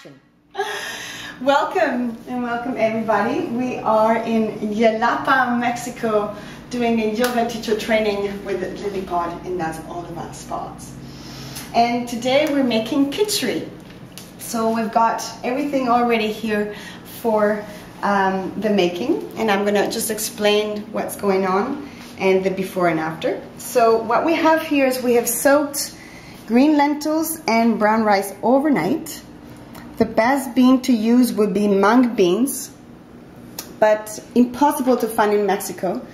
action. Welcome and welcome everybody. We are in Jalapa, Mexico, doing a yoga teacher training with Lily Pod, and that's all about spots. And today we're making kitchari. So we've got everything already here for the making, and I'm gonna just explain what's going on and the before and after. So what we have here is we have soaked green lentils and brown rice overnight. The best bean to use would be mung beans, but impossible to find in Mexico.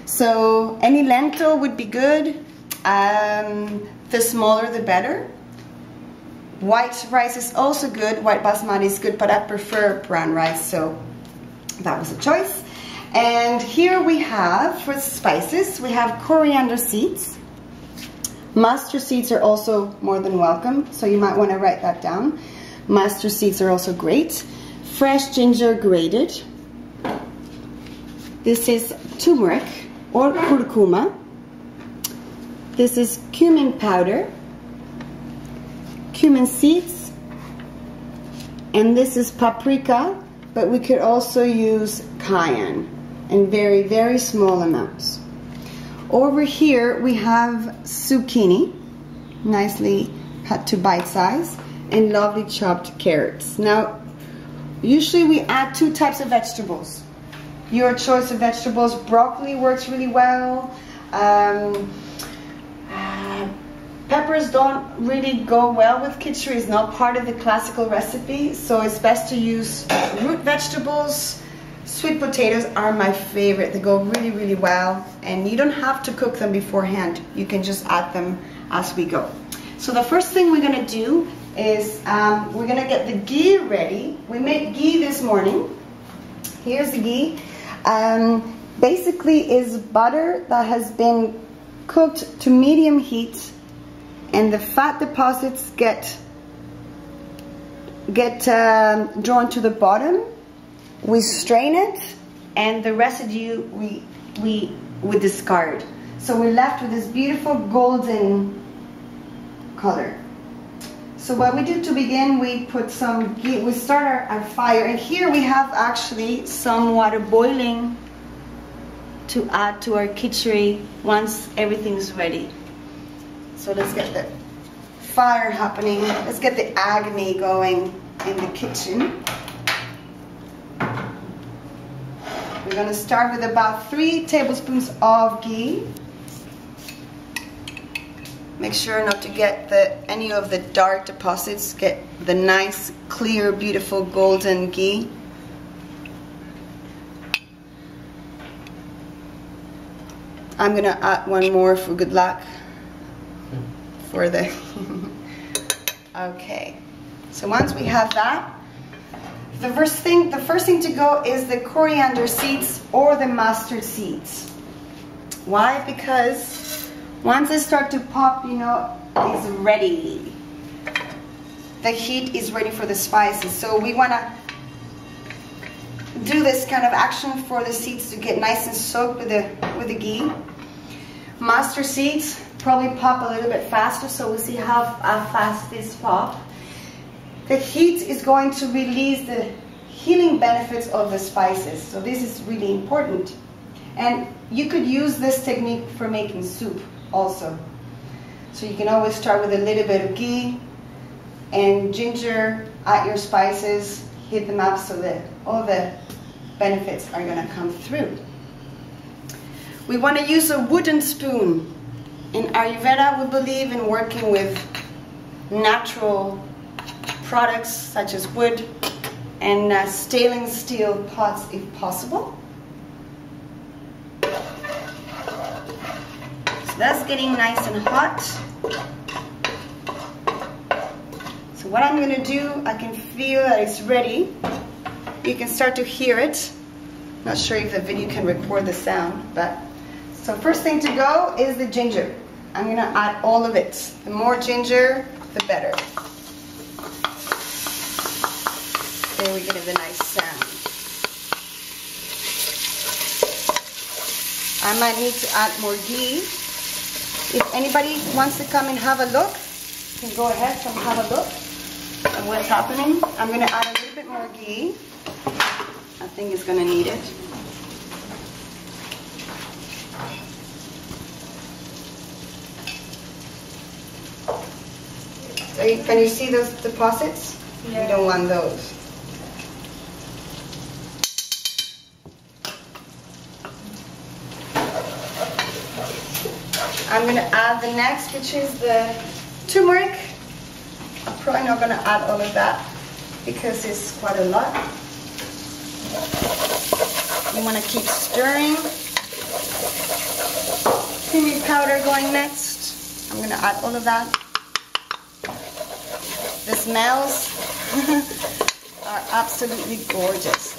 So any lentil would be good. The smaller the better. White rice is also good. White basmati is good, but I prefer brown rice, so that was a choice. And here we have, for spices, we have coriander seeds. Mustard seeds are also more than welcome, so you might want to write that down. Mustard seeds are also great. Fresh ginger grated. This is turmeric or curcuma. This is cumin powder. Cumin seeds. And this is paprika, but we could also use cayenne in very, very small amounts. Over here we have zucchini, nicely cut to bite size, and lovely chopped carrots. Now, usually we add two types of vegetables. Your choice of vegetables. Broccoli works really well. Peppers don't really go well with kitchari. It's not part of the classical recipe, so it's best to use root vegetables. Sweet potatoes are my favorite. They go really, really well, and you don't have to cook them beforehand. You can just add them as we go. So the first thing we're gonna do is we're gonna get the ghee ready. We made ghee this morning. Here's the ghee. Basically is butter that has been cooked to medium heat, and the fat deposits get drawn to the bottom. We strain it, and the residue we discard. So we're left with this beautiful golden color. So what we do to begin, we put some ghee. We start our fire, and here we have actually some water boiling to add to our kitchari once everything's ready. So let's get the fire happening. Let's get the agony going in the kitchen. We're going to start with about 3 tablespoons of ghee. Make sure not to get any of the dark deposits. Get the nice, clear, beautiful golden ghee. I'm going to add one more for good luck. For the okay. So once we have that, the first thing to go is the coriander seeds or the mustard seeds. Why? Because once they start to pop, you know, it's ready. The heat is ready for the spices. So we want to do this kind of action for the seeds to get nice and soaked with the ghee. Mustard seeds probably pop a little bit faster, so we'll see how fast these pop. The heat is going to release the healing benefits of the spices, so this is really important. And you could use this technique for making soup also. So you can always start with a little bit of ghee and ginger, add your spices, heat them up so that all the benefits are going to come through. We want to use a wooden spoon. In Ayurveda, we believe in working with natural products such as wood and stainless steel pots if possible. So that's getting nice and hot. So what I'm going to do, I can feel that it's ready. You can start to hear it. Not sure if the video can record the sound, but so first thing to go is the ginger. I'm going to add all of it. The more ginger, the better. There we get the nice sound. I might need to add more ghee. If anybody wants to come and have a look, you can go ahead and have a look. what's happening. I'm going to add a little bit more ghee. I think it's going to need it. So can you see those deposits? Yeah. You don't want those. I'm going to add the next, which is the turmeric. I'm probably not going to add all of that because it's quite a lot. You want to keep stirring. Cumin powder going next. I'm going to add all of that. The smells are absolutely gorgeous.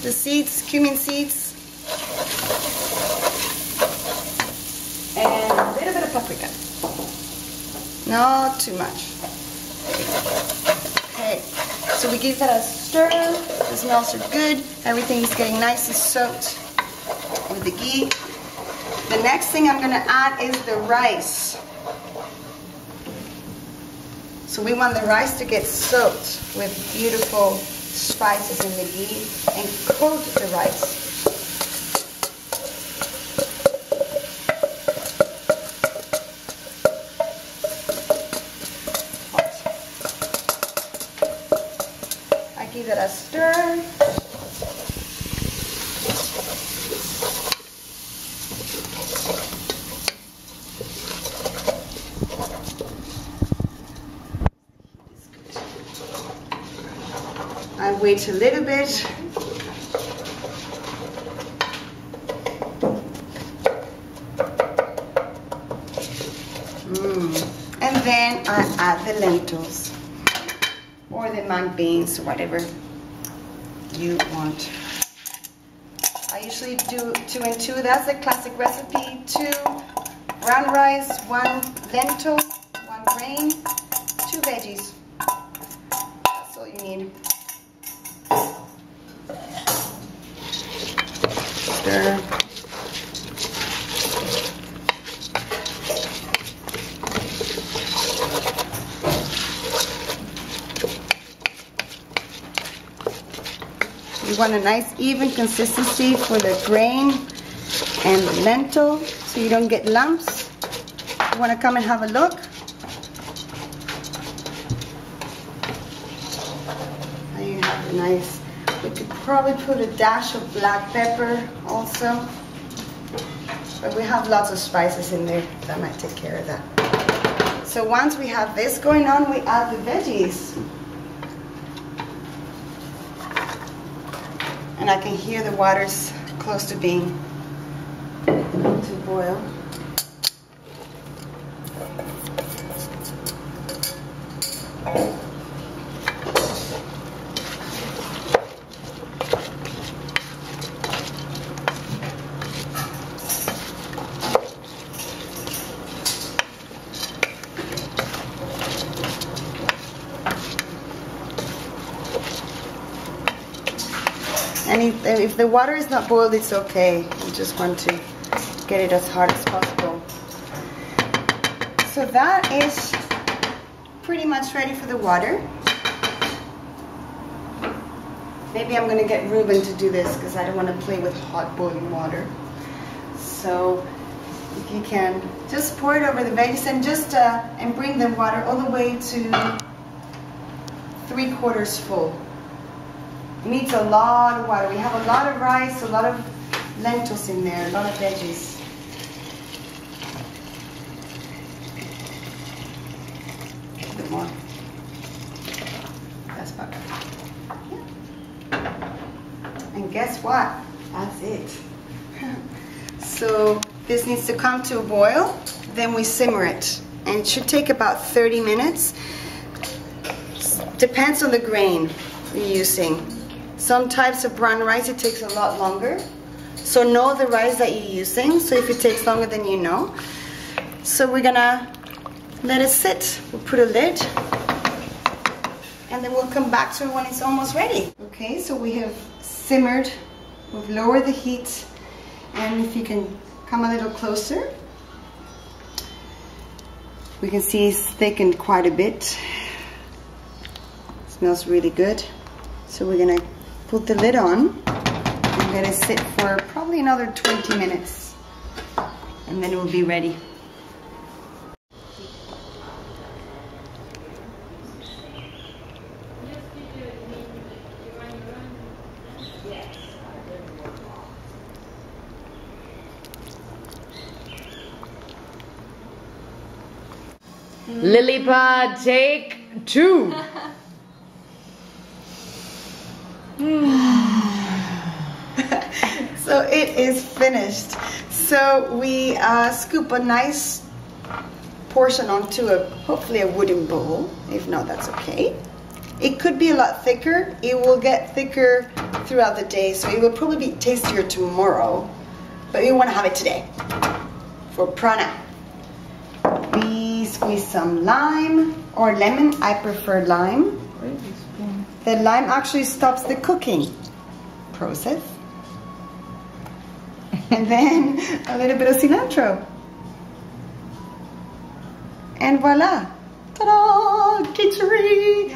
The seeds, cumin seeds. And a little bit of paprika. Not too much. Okay, so we give that a stir. The smells are good. Everything is getting nice and soaked with the ghee. The next thing I'm going to add is the rice. So we want the rice to get soaked with beautiful spices in the ghee and coat the rice. Give it a stir. I wait a little bit. And then I add the lentils. Or the mung beans, whatever you want. I usually do 2 and 2. That's the classic recipe. 2 brown rice, 1 lentil, 1 grain, 2 veggies. That's all you need. Stir. You want a nice even consistency for the grain and the lentil so you don't get lumps. You want to come and have a look. Now you have a nice, we could probably put a dash of black pepper also. But we have lots of spices in there that might take care of that. So once we have this going on, we add the veggies. And I can hear the water's close to being to boil. And if the water is not boiled, it's okay. You just want to get it as hard as possible. So that is pretty much ready for the water. Maybe I'm going to get Ruben to do this because I don't want to play with hot boiling water. So if you can just pour it over the veggies and just and bring the water all the way to 3/4 full. It needs a lot of water. We have a lot of rice, a lot of lentils in there, a lot of veggies. A bit more. That's about right. Yeah. And guess what? That's it. So this needs to come to a boil. Then we simmer it. And it should take about 30 minutes. Depends on the grain you're using. Some types of brown rice, it takes a lot longer. So know the rice that you're using. So if it takes longer, then you know. So we're gonna let it sit. We'll put a lid. And then we'll come back to it when it's almost ready. Okay, so we have simmered. We've lowered the heat. And if you can come a little closer. We can see it's thickened quite a bit. Smells really good. So we're gonna put the lid on and let it sit for probably another 20 minutes. And then it will be ready. Lily-pad, take 2. So it is finished. So we scoop a nice portion onto hopefully a wooden bowl. If not, that's okay. It could be a lot thicker. It will get thicker throughout the day, so it will probably be tastier tomorrow. But we want to have it today for prana. We squeeze some lime or lemon. I prefer lime. The lime actually stops the cooking process. And then a little bit of cilantro. And voila! Ta-da! Kitchari!